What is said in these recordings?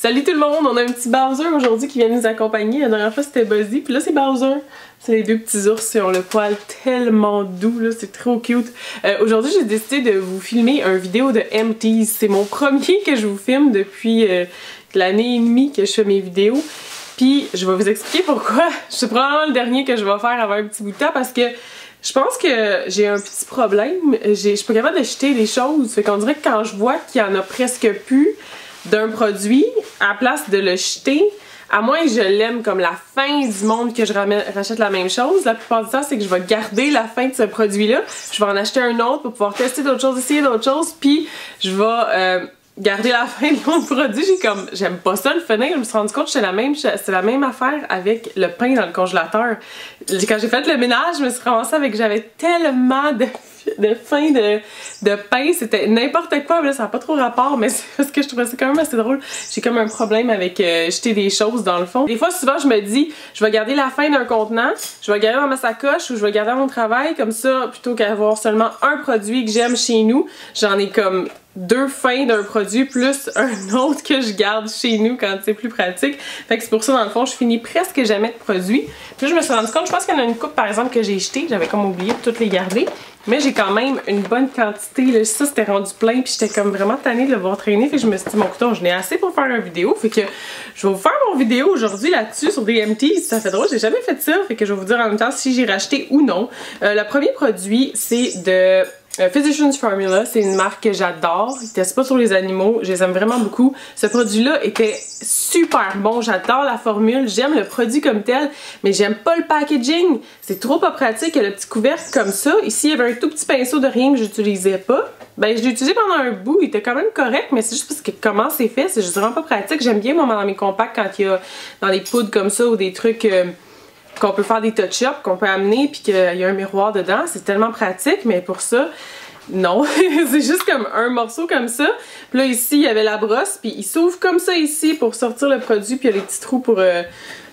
Salut tout le monde, on a un petit Bowser aujourd'hui qui vient nous accompagner. La dernière fois c'était Buzzy, puis là c'est Bowser. C'est les deux petits ours, ils ont le poil tellement doux, là, c'est trop cute. Aujourd'hui j'ai décidé de vous filmer une vidéo de Empties. C'est mon premier que je vous filme depuis l'année et demie que je fais mes vidéos. Puis je vais vous expliquer pourquoi. C'est probablement le dernier que je vais faire avant un petit bout de temps parce que je pense que j'ai un petit problème. Je suis pas capable de jeter les choses. Fait qu'on dirait que quand je vois qu'il y en a presque plus d'un produit, à la place de le jeter, à moins que je l'aime comme la fin du monde que je rachète la même chose, la plupart du temps c'est que je vais garder la fin de ce produit-là. Je vais en acheter un autre pour pouvoir tester d'autres choses, essayer d'autres choses, puis je vais garder la fin de l'autre produit. J'aime pas ça le finir. Je me suis rendu compte que c'est la même affaire avec le pain dans le congélateur. Quand j'ai fait le ménage, je me suis ramassée avec, j'avais tellement de fin de pain, c'était n'importe quoi, mais là, ça n'a pas trop rapport, mais c'est parce que je trouvais ça quand même assez drôle. J'ai comme un problème avec jeter des choses dans le fond. Des fois, souvent, je me dis, je vais garder la fin d'un contenant, je vais le garder dans ma sacoche ou je vais le garder à mon travail, comme ça, plutôt qu'avoir seulement un produit que j'aime chez nous, j'en ai comme deux fins d'un produit plus un autre que je garde chez nous quand c'est plus pratique. Fait que c'est pour ça dans le fond je finis presque jamais de produits. Puis là, je me suis rendu compte, je pense qu'il y en a une coupe par exemple que j'ai jeté, j'avais comme oublié de toutes les garder. Mais j'ai quand même une bonne quantité, là, ça c'était rendu plein puis j'étais comme vraiment tannée de le voir traîner. Fait que je me suis dit mon couteau, je n'ai assez pour faire une vidéo. Fait que je vais vous faire mon vidéo aujourd'hui là-dessus sur des Empties. Ça fait drôle, j'ai jamais fait ça. Fait que je vais vous dire en même temps si j'ai racheté ou non. Le premier produit c'est de Physicians Formula, c'est une marque que j'adore. Ils testent pas sur les animaux, je les aime vraiment beaucoup. Ce produit-là était super bon, j'adore la formule, j'aime le produit comme tel, mais j'aime pas le packaging. C'est trop pas pratique, le petit couvercle comme ça. Ici, il y avait un tout petit pinceau de rien que j'utilisais pas. Ben, je l'ai utilisé pendant un bout, il était quand même correct, mais c'est juste parce que comment c'est fait, c'est juste vraiment pas pratique. J'aime bien, moi, dans mes compacts, quand il y a dans les poudres comme ça ou des trucs qu'on peut faire des touch-ups, qu'on peut amener puis qu'il y a un miroir dedans, c'est tellement pratique, mais pour ça, non. C'est juste comme un morceau comme ça. Puis là ici, il y avait la brosse, puis il s'ouvre comme ça ici pour sortir le produit, puis il y a les petits trous pour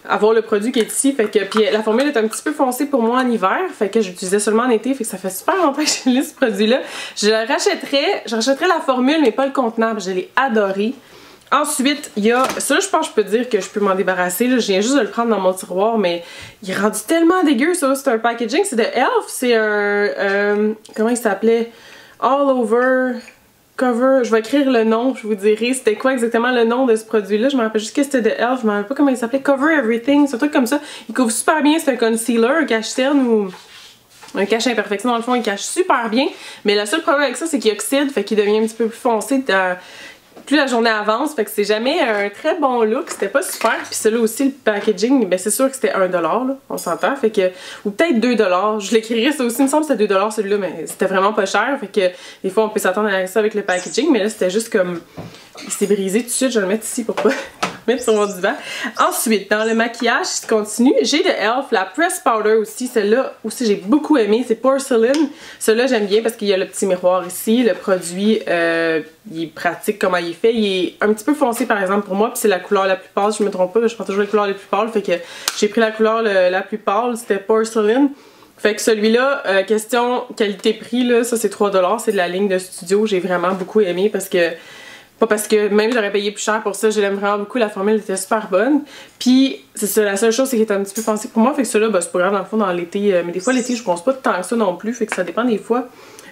avoir le produit qui est ici. Fait que, puis la formule est un petit peu foncée pour moi en hiver, fait que j'utilisais seulement en été, fait que ça fait super longtemps que j'ai lu ce produit-là. Je rachèterais la formule, mais pas le contenant, je l'ai adoré. Ensuite, il y a, ça là, je pense que je peux dire que je peux m'en débarrasser, là. Je viens juste de le prendre dans mon tiroir, mais il est rendu tellement dégueu, ça. C'est un packaging, c'est de Elf, c'est un, comment il s'appelait? All Over Cover, je vais écrire le nom, je vous dirai c'était quoi exactement le nom de ce produit-là. Je me rappelle juste que c'était de Elf, je me rappelle pas comment il s'appelait, Cover Everything, c'est un truc comme ça. Il couvre super bien, c'est un concealer, un cache-cerne ou un cache imperfection dans le fond, il cache super bien, mais le seul problème avec ça, c'est qu'il oxyde, fait qu'il devient un petit peu plus foncé plus la journée avance, fait que c'est jamais un très bon look, c'était pas super. Puis celui-là aussi, le packaging, ben c'est sûr que c'était 1$, là, on s'entend, fait que, ou peut-être 2$, je l'écrirais ça aussi, il me semble que c'était 2$ celui-là, mais c'était vraiment pas cher, fait que des fois on peut s'attendre à ça avec le packaging, mais là c'était juste comme, il s'est brisé tout de suite, je vais le mettre ici pour pas mettre sur mon divan. Ensuite, dans le maquillage, si tu continues, j'ai de Elf, la Press Powder aussi, celle-là aussi j'ai beaucoup aimé, c'est Porcelain. Celle-là j'aime bien parce qu'il y a le petit miroir ici, le produit, il est pratique comment il est fait, il est un petit peu foncé par exemple pour moi, puis c'est la couleur la plus pâle, je me trompe pas, je prends toujours les couleurs les plus pâles, fait que j'ai pris la couleur la plus pâle, c'était Porcelain. Fait que celui-là, question qualité-prix, là, ça c'est 3$, c'est de la ligne de studio, j'ai vraiment beaucoup aimé parce que pas parce que même j'aurais payé plus cher pour ça, je l'aime vraiment beaucoup, la formule était super bonne. Puis c'est ça, la seule chose c'est qu'il est un petit peu foncé pour moi, fait que celui-là, ben, c'est pas grave dans le fond dans l'été, mais des fois l'été je pense pas tant que ça non plus, fait que ça dépend des fois.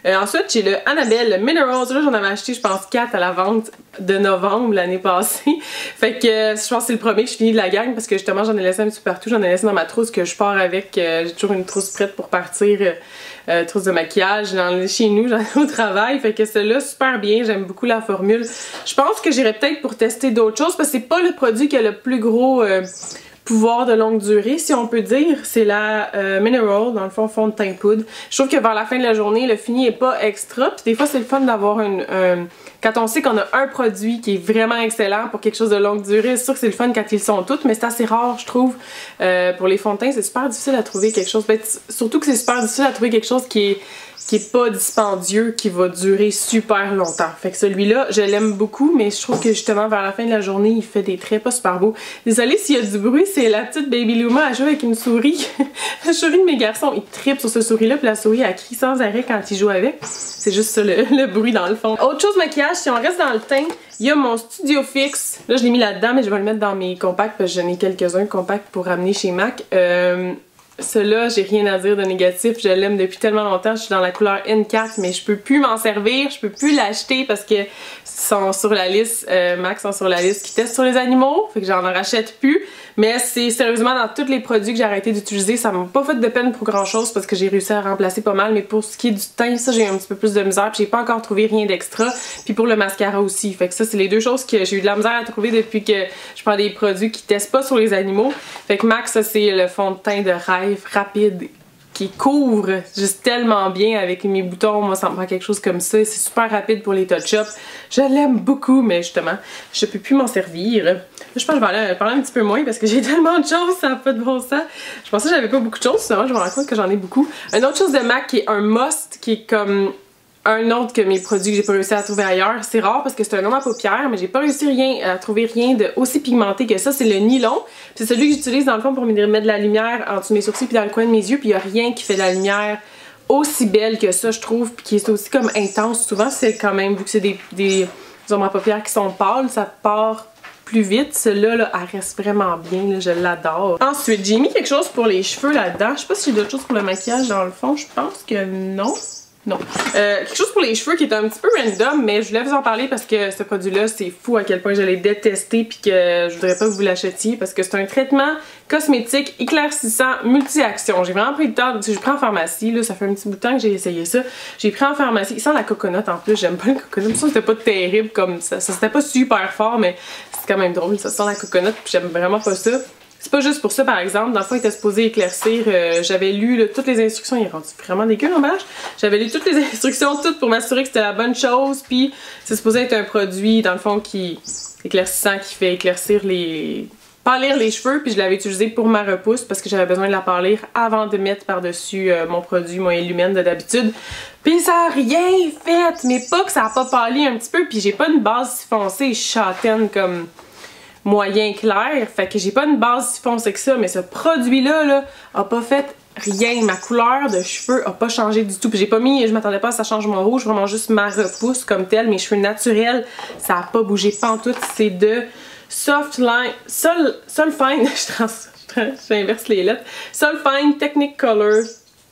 Ensuite j'ai le Annabelle Minerals, là j'en avais acheté je pense 4 à la vente de novembre l'année passée. Fait que je pense que c'est le premier que je finis de la gang parce que justement j'en ai laissé un petit peu partout, j'en ai laissé dans ma trousse que je pars avec, j'ai toujours une trousse prête pour partir, trousse de maquillage, j'en ai chez nous, j'en ai au travail, fait que celle-là super bien, j'aime beaucoup la formule. Je pense que j'irai peut-être pour tester d'autres choses parce que c'est pas le produit qui a le plus gros pouvoir de longue durée, si on peut dire. C'est la Mineral, dans le fond de teint poudre. Je trouve que vers la fin de la journée, le fini est pas extra. Puis des fois, c'est le fun d'avoir quand on sait qu'on a un produit qui est vraiment excellent pour quelque chose de longue durée, c'est sûr que c'est le fun quand ils sont tous, mais c'est assez rare, je trouve. Pour les fonds de teint, c'est super difficile à trouver quelque chose. Ben, surtout que c'est super difficile à trouver quelque chose qui qui est pas dispendieux, qui va durer super longtemps. Fait que celui-là, je l'aime beaucoup, mais je trouve que justement vers la fin de la journée, il fait des traits pas super beaux. Désolée s'il y a du bruit, c'est la petite Baby Luma, elle joue avec une souris. La souris de mes garçons, ils trippent sur cette souris-là, puis la souris, elle crie sans arrêt quand ils jouent avec. C'est juste ça le bruit dans le fond. Autre chose maquillage, si on reste dans le teint, il y a mon Studio Fix. Là, je l'ai mis là-dedans, mais je vais le mettre dans mes compacts, parce que j'en ai quelques-uns compacts pour ramener chez MAC. Celui-là, j'ai rien à dire de négatif, je l'aime depuis tellement longtemps, je suis dans la couleur N4, mais je peux plus m'en servir, je peux plus l'acheter parce que sont sur la liste, MAC sont sur la liste qui teste sur les animaux, fait que j'en rachète plus, mais c'est sérieusement dans tous les produits que j'ai arrêté d'utiliser, ça m'a pas fait de peine pour grand chose parce que j'ai réussi à remplacer pas mal, mais pour ce qui est du teint, ça j'ai un petit peu plus de misère, puis j'ai pas encore trouvé rien d'extra, puis pour le mascara aussi, fait que ça c'est les deux choses que j'ai eu de la misère à trouver depuis que je prends des produits qui testent pas sur les animaux, fait que MAC ça c'est le fond de teint de rêve rapide qui couvre juste tellement bien avec mes boutons. Moi, ça me prend quelque chose comme ça. C'est super rapide pour les touch-ups. Je l'aime beaucoup, mais justement, je peux plus m'en servir. Là, je pense que je vais aller parler un petit peu moins parce que j'ai tellement de choses, ça n'a pas de bon sens. Je pensais que j'avais pas beaucoup de choses, sinon je me rends compte que j'en ai beaucoup. Une autre chose de MAC qui est un must, qui est comme un autre que mes produits que j'ai pas réussi à trouver ailleurs. C'est rare parce que c'est un nom à paupières, mais j'ai pas réussi à trouver rien de aussi pigmenté que ça. C'est le nylon. C'est celui que j'utilise dans le fond pour me mettre de la lumière en dessous de mes sourcils puis dans le coin de mes yeux. Puis il y a rien qui fait de la lumière aussi belle que ça, je trouve, puis qui est aussi comme intense. Souvent, c'est quand même, vu que c'est des ombres à paupières qui sont pâles, ça part plus vite. Celle-là, là, elle reste vraiment bien, là, je l'adore. Ensuite, j'ai mis quelque chose pour les cheveux là-dedans. Je sais pas si j'ai d'autres choses pour le maquillage dans le fond. Je pense que non. Non. Quelque chose pour les cheveux qui est un petit peu random, mais je voulais vous en parler parce que ce produit-là, c'est fou à quel point je l'ai détesté puis que je voudrais pas que vous l'achetiez parce que c'est un traitement cosmétique éclaircissant multi-action. J'ai vraiment pris le temps, je prends en pharmacie, là, ça fait un petit bout de temps que j'ai essayé ça. J'ai pris en pharmacie, il sent la coconut en plus, j'aime pas le coconut, ça c'était pas terrible comme ça, c'était pas super fort, mais c'est quand même drôle, ça sent la coconut puis j'aime vraiment pas ça. C'est pas juste pour ça, par exemple. Dans le fond, il était supposé éclaircir. J'avais lu là, toutes les instructions. Il est rendu vraiment dégueu l'emballage. J'avais lu toutes les instructions, toutes pour m'assurer que c'était la bonne chose. Puis, c'est supposé être un produit, dans le fond, qui éclaircissant, qui fait éclaircir pâlir les cheveux. Puis, je l'avais utilisé pour ma repousse parce que j'avais besoin de la pâlir avant de mettre par-dessus mon produit, mon Illumine de d'habitude. Puis, ça a rien fait. Mais pas que ça a pas pâli un petit peu. Puis, j'ai pas une base si foncée châtaine comme moyen clair, fait que j'ai pas une base si foncée que ça, mais ce produit-là, là, a pas fait rien. Ma couleur de cheveux a pas changé du tout. Puis j'ai pas mis, je m'attendais pas à ça change mon rouge, vraiment juste ma repousse comme telle, mes cheveux naturels, ça a pas bougé pantoute. C'est de Softline, Solfine, j'inverse les lettres, Solfine Technicolor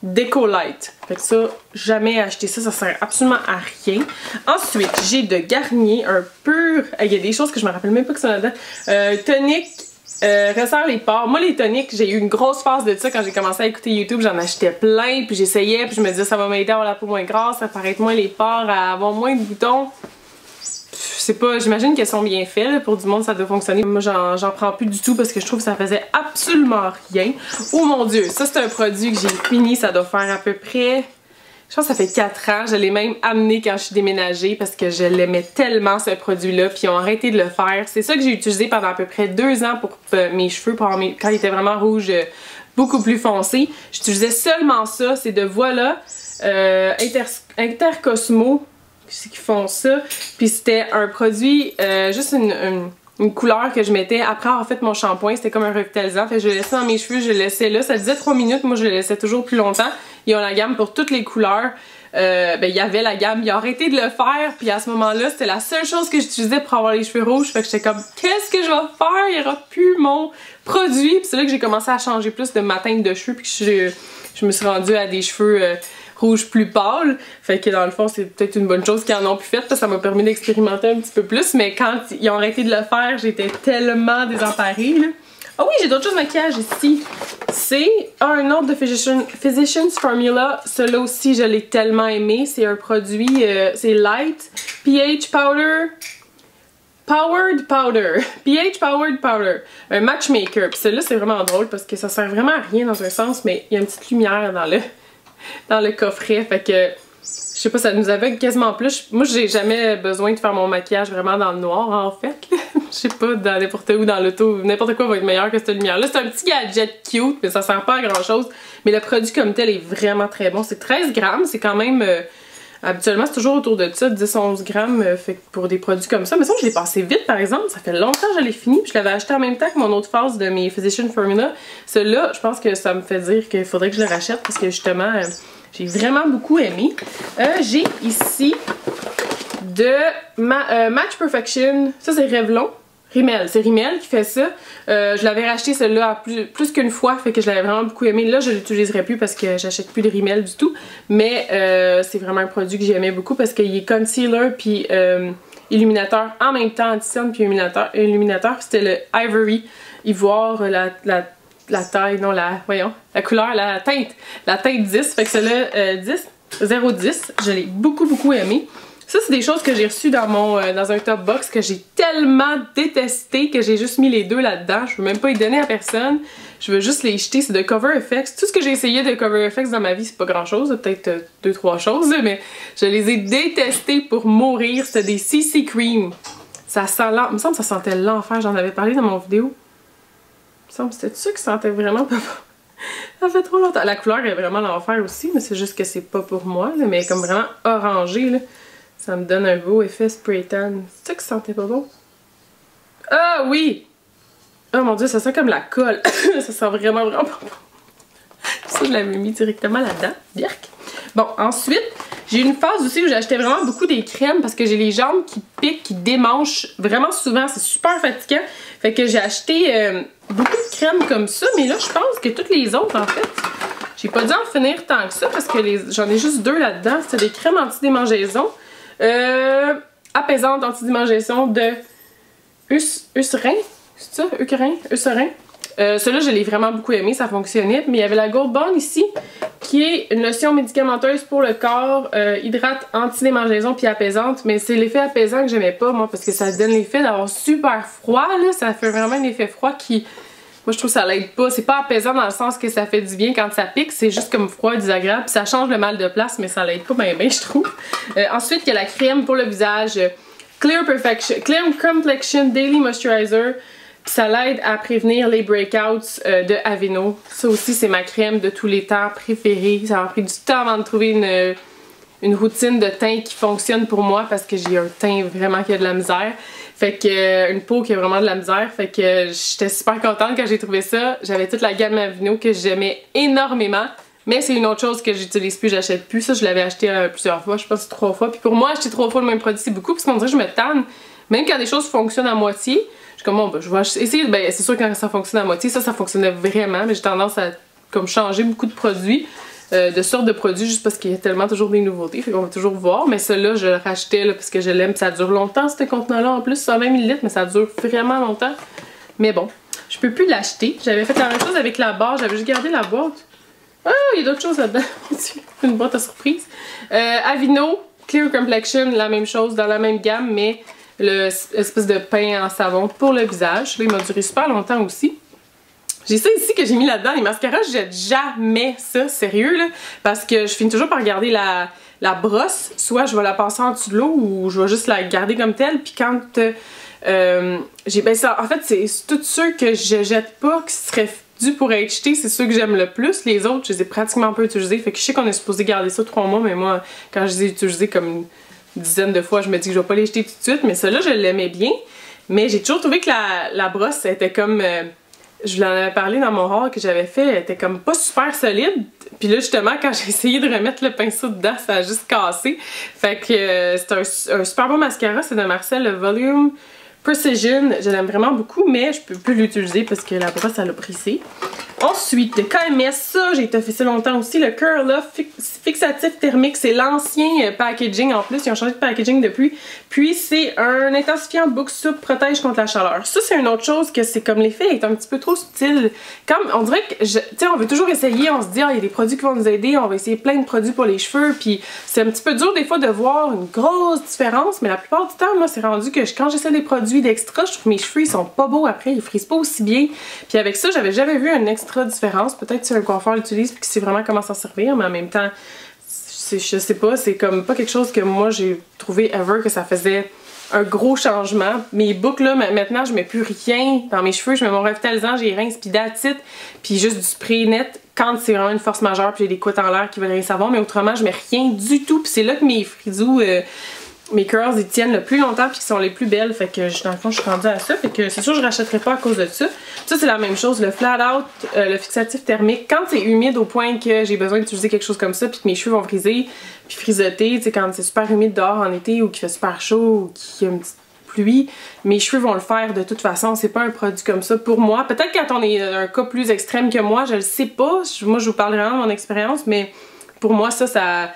Deco Light. Fait que ça, jamais acheter ça, ça sert absolument à rien. Ensuite, j'ai de Garnier un pur... Il y a des choses que je me rappelle même pas que ça là-dedans. Tonique resserre les pores. Moi, les toniques, j'ai eu une grosse phase de ça quand j'ai commencé à écouter YouTube. J'en achetais plein, puis j'essayais, puis je me disais ça va m'aider à avoir la peau moins grasse, à paraître moins les pores, à avoir moins de boutons. Je sais pas, j'imagine qu'elles sont bien faites, là, pour du monde ça doit fonctionner. Moi j'en prends plus du tout parce que je trouve que ça faisait absolument rien. Oh mon dieu, ça c'est un produit que j'ai fini, ça doit faire à peu près, je pense que ça fait 4 ans. Je l'ai même amené quand je suis déménagée parce que je l'aimais tellement ce produit-là, puis ils ont arrêté de le faire. C'est ça que j'ai utilisé pendant à peu près 2 ans pour mes cheveux, quand ils étaient vraiment rouges, beaucoup plus foncés. J'utilisais seulement ça, c'est de Voilà, Intercosmo. C'est qui font ça. Puis c'était un produit, juste une couleur que je mettais après avoir fait mon shampoing. C'était comme un revitalisant. Fait que je le laissais dans mes cheveux, je le laissais là. Ça disait 3 minutes, moi je le laissais toujours plus longtemps. Ils ont la gamme pour toutes les couleurs. Ben il y avait la gamme, ils ont arrêté de le faire. Puis à ce moment-là, c'était la seule chose que j'utilisais pour avoir les cheveux rouges. Fait que j'étais comme, qu'est-ce que je vais faire? Il n'y aura plus mon produit. Puis c'est là que j'ai commencé à changer plus de ma teinte de cheveux. Puis je me suis rendue à des cheveux... rouge plus pâle, fait que dans le fond c'est peut-être une bonne chose qu'ils en ont plus fait parce que ça m'a permis d'expérimenter un petit peu plus, mais quand ils ont arrêté de le faire, j'étais tellement désemparée là. Ah oui, j'ai d'autres choses de maquillage ici. C'est un autre de Physicians Formula, celui-là aussi je l'ai tellement aimé, c'est un produit, c'est Light pH Powder. Powered Powder. pH Powered Powder. Un matchmaker. Puis celui-là c'est vraiment drôle parce que ça sert vraiment à rien dans un sens, mais il y a une petite lumière dans le coffret, fait que Je sais pas, ça nous aveugle quasiment plus. Moi, j'ai jamais besoin de faire mon maquillage vraiment dans le noir, en fait. Je sais pas, dans n'importe où, dans l'auto, n'importe quoi va être meilleur que cette lumière-là. C'est un petit gadget cute, mais ça sert pas à grand-chose. Mais le produit comme tel est vraiment très bon. C'est 13 grammes, c'est quand même... habituellement, c'est toujours autour de ça, 10-11 grammes fait que pour des produits comme ça. Mais ça, je l'ai passé vite, par exemple. Ça fait longtemps que je l'ai fini. Puis je l'avais acheté en même temps que mon autre phase de mes Physician Formula. Celui-là, je pense que ça me fait dire qu'il faudrait que je le rachète parce que justement... j'ai vraiment beaucoup aimé. J'ai ici de Match Perfection. Ça, c'est Revlon. Rimmel. C'est Rimmel qui fait ça. Je l'avais racheté celui-là plus qu'une fois, fait que je l'avais vraiment beaucoup aimé. Là, je l'utiliserai plus parce que j'achète plus de Rimmel du tout. Mais c'est vraiment un produit que j'aimais beaucoup parce qu'il est concealer puis illuminateur en même temps, anti-cerne puis illuminateur. C'était le Ivory Ivoire, la taille, non, voyons, la couleur, la teinte 10, fait que celui-là, 010, je l'ai beaucoup aimé. Ça, c'est des choses que j'ai reçues dans un top box que j'ai tellement détesté que j'ai juste mis les deux là-dedans. Je veux même pas les donner à personne. Je veux juste les jeter. C'est de Cover FX. Tout ce que j'ai essayé de Cover FX dans ma vie, c'est pas grand-chose. Peut-être 2-3 choses, mais je les ai détestés pour mourir. C'était des CC Cream. Ça sent il me semble que ça sentait l'enfer. J'en avais parlé dans mon vidéo. C'était ça qui sentait vraiment pas bon. Ça fait trop longtemps. La couleur est vraiment l'enfer aussi, mais c'est juste que c'est pas pour moi, là, mais comme vraiment orangé, là. Ça me donne un beau effet spray tan. C'est ça qui sentait pas bon? Ah oui! Oh mon dieu, ça sent comme la colle. Ça sent vraiment pas bon. Ça, je l'avais mis directement là-dedans. Birk. Bon, ensuite, j'ai une phase aussi où j'achetais vraiment beaucoup des crèmes parce que j'ai les jambes qui piquent, qui démanchent vraiment souvent. C'est super fatigant. Fait que j'ai acheté beaucoup de crèmes comme ça. Mais là, je pense que toutes les autres, en fait, j'ai pas dû en finir tant que ça parce que j'en ai juste deux là-dedans. C'était des crèmes anti-démangeaison. Apaisante anti-démangeaison de Eucerin. C'est ça? Eucerin. Celui-là, je l'ai vraiment beaucoup aimé, ça fonctionnait. Mais il y avait la Gold Bond ici, qui est une lotion médicamenteuse pour le corps, hydrate, anti-démangeaison puis apaisante. Mais c'est l'effet apaisant que j'aimais pas, moi, parce que ça donne l'effet d'avoir super froid, là. Ça fait vraiment un effet froid qui... Moi, je trouve que ça l'aide pas. C'est pas apaisant dans le sens que ça fait du bien quand ça pique. C'est juste comme froid et désagréable. Puis ça change le mal de place, mais ça l'aide pas bien, je trouve. Ensuite, il y a la crème pour le visage. Clear Complexion Daily Moisturizer. Puis ça l'aide à prévenir les breakouts de Aveeno. Ça aussi, c'est ma crème de tous les temps préférée. Ça m'a pris du temps avant de trouver une routine de teint qui fonctionne pour moi parce que j'ai un teint vraiment qui a de la misère. Fait que une peau qui a vraiment de la misère. Fait que j'étais super contente quand j'ai trouvé ça. J'avais toute la gamme Aveeno que j'aimais énormément. Mais c'est une autre chose que j'utilise plus, j'achète plus. Ça, je l'avais acheté plusieurs fois, je pense 3 fois. Puis pour moi, acheter 3 fois le même produit, c'est beaucoup. Parce qu'on dirait que je me tanne. Même quand des choses fonctionnent à moitié, je suis comme, bon, ben, je vais essayer. Ben, c'est sûr que quand ça fonctionne à moitié, ça fonctionnait vraiment. Mais j'ai tendance à comme changer beaucoup de produits. De sortes de produits juste parce qu'il y a tellement toujours des nouveautés, fait qu'on va toujours voir, mais celui-là je le rachetais là, parce que je l'aime, ça dure longtemps ce contenant-là en plus, 120 ml, mais ça dure vraiment longtemps. Mais bon, je peux plus l'acheter. J'avais fait la même chose avec la barre, j'avais juste gardé la boîte. Ah, il y a d'autres choses là-dedans. Une boîte à surprise. Aveeno, Clear Complexion, la même chose, dans la même gamme, mais l'espèce de pain en savon pour le visage. Là, il m'a duré super longtemps aussi. J'ai ça ici que j'ai mis là-dedans. Les mascaras, je jette jamais ça, sérieux, là. Parce que je finis toujours par garder la brosse. Soit je vais la passer en dessous de l'eau ou je vais juste la garder comme telle. Puis quand j'ai... Ben ça, en fait, c'est tous ceux que je jette pas qui seraient dus pour être jetés, c'est ceux que j'aime le plus. Les autres, je les ai pratiquement pas utilisés. Fait que je sais qu'on est supposé garder ça 3 mois, mais moi, quand je les ai utilisés comme une dizaine de fois, je me dis que je vais pas les jeter tout de suite. Mais ceux-là, je l'aimais bien. Mais j'ai toujours trouvé que la brosse, était comme... je vous en avais parlé dans mon haul que j'avais fait, elle était comme pas super solide. Puis là, justement, quand j'ai essayé de remettre le pinceau dedans, ça a juste cassé. Fait que c'est un super bon mascara, c'est de Marcel, le Volume Precision. Je l'aime vraiment beaucoup, mais je peux plus l'utiliser parce que la brosse, elle a brisé. Ensuite, de KMS, ça, j'ai fait ça longtemps aussi, le Curl Off Fixatif Thermique. C'est l'ancien packaging en plus, ils ont changé de packaging depuis. Puis c'est un intensifiant Book Soup, protège contre la chaleur. Ça, c'est une autre chose que c'est comme l'effet est un petit peu trop subtil. Comme on dirait que, tu sais, on veut toujours essayer, on se dit, ah, il y a des produits qui vont nous aider, on va essayer plein de produits pour les cheveux. Puis c'est un petit peu dur des fois de voir une grosse différence, mais la plupart du temps, moi, c'est rendu que quand j'essaie des produits d'extra, je trouve que mes cheveux, ils sont pas beaux après, ils frisent pas aussi bien. Puis avec ça, j'avais jamais vu un extra différence. Peut-être si un coiffeur l'utilise puis qu'il sait vraiment comment s'en servir, mais en même temps, je sais pas, c'est comme pas quelque chose que moi j'ai trouvé ever que ça faisait un gros changement. Mes boucles là, maintenant je mets plus rien dans mes cheveux, je mets mon revitalisant, j'ai rince pis that's it, puis juste du spray net quand c'est vraiment une force majeure puis j'ai des couettes en l'air qui veulent rien savoir, mais autrement je mets rien du tout, puis c'est là que mes frisous, mes curls ils tiennent le plus longtemps puis qu'ils sont les plus belles, fait que dans le fond je suis rendue à ça, fait que c'est sûr je rachèterai pas à cause de ça. Ça c'est la même chose, le flat out, le fixatif thermique, quand c'est humide au point que j'ai besoin d'utiliser quelque chose comme ça puis que mes cheveux vont friser puis frisoter, tu sais quand c'est super humide dehors en été ou qu'il fait super chaud ou qu'il y a une petite pluie, mes cheveux vont le faire de toute façon, c'est pas un produit comme ça pour moi. Peut-être quand on est un cas plus extrême que moi, je le sais pas, moi je vous parle vraiment de mon expérience, mais pour moi ça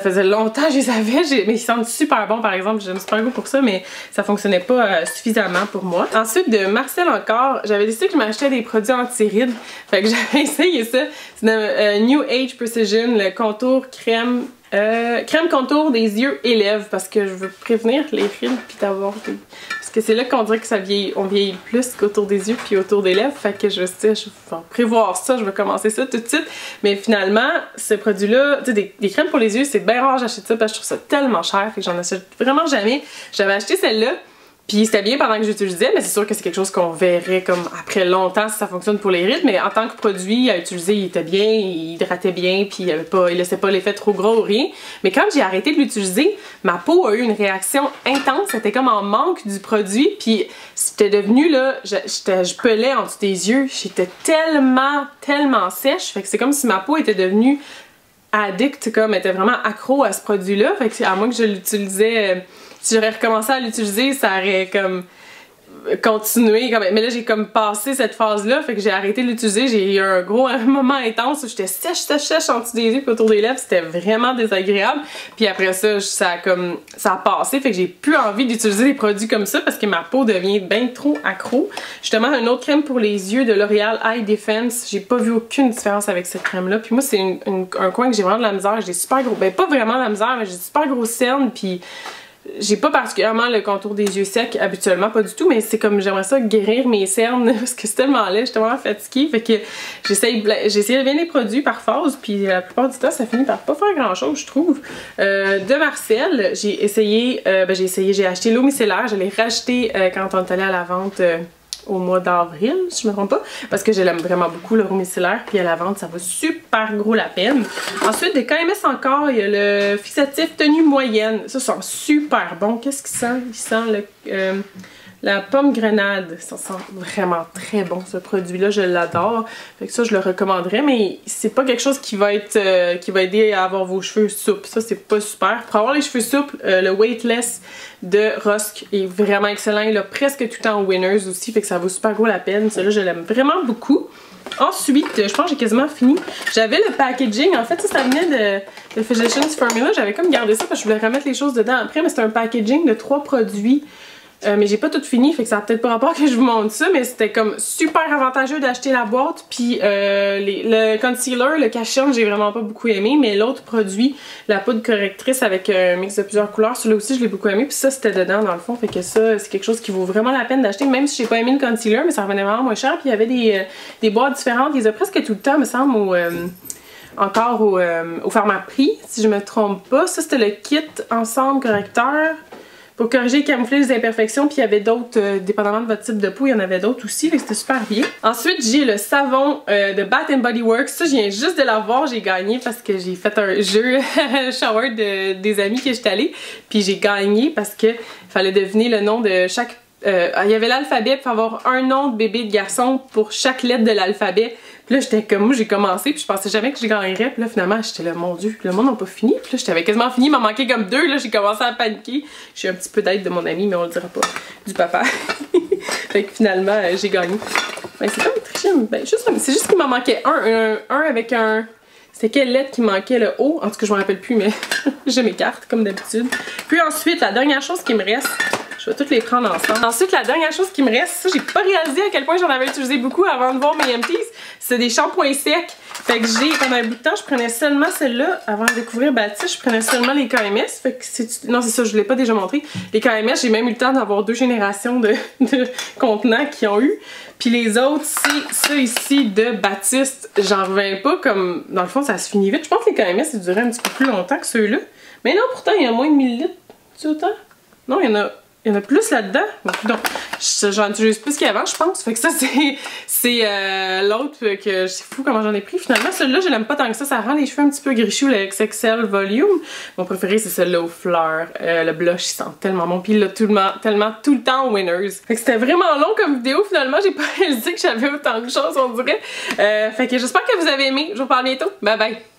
faisait longtemps que je les avais, mais ils sentent super bons par exemple, j'ai un super goût pour ça, mais ça fonctionnait pas suffisamment pour moi. Ensuite de Marcel encore, j'avais décidé que je m'achetais des produits anti-rides, fait que j'avais essayé ça, c'est de New Age Precision, le contour crème contour des yeux et lèvres, parce que je veux prévenir les rides puis d'avoir des... Parce que c'est là qu'on dirait que on vieillit plus qu'autour des yeux puis autour des lèvres, fait que je vais prévoir ça, je vais commencer ça tout de suite. Mais finalement, ce produit-là, tu sais, des crèmes pour les yeux, c'est bien rare j'achète ça parce que je trouve ça tellement cher, fait que j'en achète vraiment jamais. J'avais acheté celle-là, puis c'était bien pendant que j'utilisais, mais c'est sûr que c'est quelque chose qu'on verrait comme après longtemps si ça fonctionne pour les rides, mais en tant que produit à utiliser, il était bien, il hydratait bien, puis il laissait pas l'effet trop gros ou rien. Mais quand j'ai arrêté de l'utiliser, ma peau a eu une réaction intense, c'était comme en manque du produit, puis c'était devenu là, je pelais en dessous des yeux, j'étais tellement sèche, fait que c'est comme si ma peau était devenue addict, comme elle était vraiment accro à ce produit-là, fait que à moins que je l'utilisais... si j'aurais recommencé à l'utiliser, ça aurait comme continué. Mais là, j'ai comme passé cette phase-là, fait que j'ai arrêté de l'utiliser. J'ai eu un moment intense où j'étais sèche en dessous des yeux puis autour des lèvres. C'était vraiment désagréable. Puis après ça, ça a passé, fait que j'ai plus envie d'utiliser des produits comme ça parce que ma peau devient bien trop accro. Justement, une autre crème pour les yeux de L'Oréal Eye Defense. J'ai pas vu aucune différence avec cette crème-là. Puis moi, c'est un coin que j'ai vraiment de la misère. J'ai super gros... Ben, pas vraiment de la misère, mais j'ai super grosse cernes, puis... J'ai pas particulièrement le contour des yeux secs habituellement, pas du tout, mais c'est comme j'aimerais ça guérir mes cernes parce que c'est tellement laid, j'étais vraiment fatiguée, fait que j'ai essayé bien les produits par phase, puis la plupart du temps ça finit par pas faire grand chose je trouve. De Marcel, j'ai acheté l'eau micellaire, je l'ai racheté quand on est allé à la vente au mois d'avril, si je me trompe pas, parce que je l'aime vraiment beaucoup, le eau micellaire, puis à la vente, ça vaut super gros la peine. Ensuite, de KMS encore, il y a le fixatif tenue moyenne. Ça sent super bon. Qu'est-ce qu'il sent? Il sent la pomme grenade. Ça sent vraiment très bon, ce produit-là. Je l'adore. Fait que ça, je le recommanderais, mais c'est pas quelque chose qui va aider à avoir vos cheveux souples. Ça, c'est pas super. Pour avoir les cheveux souples, le Weightless de Rusk est vraiment excellent. Il a presque tout en Winners aussi, fait que ça vaut super gros la peine. Celui-là, je l'aime vraiment beaucoup. Ensuite, je pense que j'ai quasiment fini. J'avais le packaging. En fait, ça venait de Physicians Formula. J'avais comme gardé ça parce que je voulais remettre les choses dedans après, mais c'était un packaging de 3 produits. Mais j'ai pas tout fini, fait que ça a peut-être pas rapport que je vous montre ça, mais c'était comme super avantageux d'acheter la boîte. Puis le concealer, le cache-œil, j'ai vraiment pas beaucoup aimé, mais l'autre produit, la poudre correctrice avec un mix de plusieurs couleurs, celui-là aussi je l'ai beaucoup aimé, puis ça c'était dedans dans le fond, fait que ça c'est quelque chose qui vaut vraiment la peine d'acheter, même si j'ai pas aimé le concealer, mais ça revenait vraiment moins cher, puis il y avait des boîtes différentes, ils les ont presque tout le temps, me semble, encore au Pharmaprix, si je me trompe pas. Ça c'était le kit ensemble correcteur pour corriger et camoufler les imperfections, puis il y avait d'autres, dépendamment de votre type de peau, il y en avait d'autres aussi, fait que c'était super bien. Ensuite, j'ai le savon de Bath & Body Works. Ça, je viens juste de l'avoir, j'ai gagné parce que j'ai fait un jeu shower des amis que j'étais allée, puis j'ai gagné parce que fallait deviner le nom de chaque... il y avait l'alphabet, pour avoir un nom de bébé de garçon pour chaque lettre de l'alphabet. Puis là, j'étais comme moi, j'ai commencé, puis je pensais jamais que je gagnerais. Puis là, finalement, j'étais là, mon Dieu, le monde n'a pas fini. Puis là, j'avais quasiment fini, il m'en manquait comme 2. Là, j'ai commencé à paniquer. J'ai un petit peu d'aide de mon ami, mais on le dira pas. Du papa. Fait que finalement, j'ai gagné. Ben, c'est comme triché. Ben, c'est juste qu'il m'en manquait un avec un... C'était quelle lettre qui manquait, le O? En tout cas, je me rappelle plus, mais j'ai mes cartes, comme d'habitude. Puis ensuite, la dernière chose qui me reste, Je vais toutes les prendre ensemble. Ensuite, la dernière chose qui me reste, ça j'ai pas réalisé à quel point j'en avais utilisé beaucoup avant de voir mes empties, c'est des shampoings secs. Fait que pendant un bout de temps, je prenais seulement celle-là. Avant de découvrir Baptiste, je prenais seulement les KMS. Fait que non, c'est ça, je l'ai pas déjà montré. Les KMS, j'ai même eu le temps d'avoir 2 générations de contenants qui ont eu. Puis les autres, c'est ça ici de Baptiste. J'en reviens pas, comme dans le fond, ça se finit vite. Je pense que les KMS, ça durait un petit peu plus longtemps que ceux-là. Mais non, pourtant, il y a moins de 1000 litres. Tu autant? Non, il y en a plus là-dedans. Donc, j'en utilise plus qu'avant, je pense. Fait que ça, c'est l'autre que c'est fou comment j'en ai pris. Finalement, celui-là, je l'aime pas tant que ça. Ça rend les cheveux un petit peu grichous, le XXL Volume. Mon préféré, c'est celui-là aux fleurs. Le blush, il sent tellement bon. Puis il l'a tellement tout le temps au Winners. Fait que c'était vraiment long comme vidéo. Finalement, j'ai pas réalisé que j'avais autant de choses, on dirait. Fait que j'espère que vous avez aimé. Je vous reparle bientôt. Bye bye!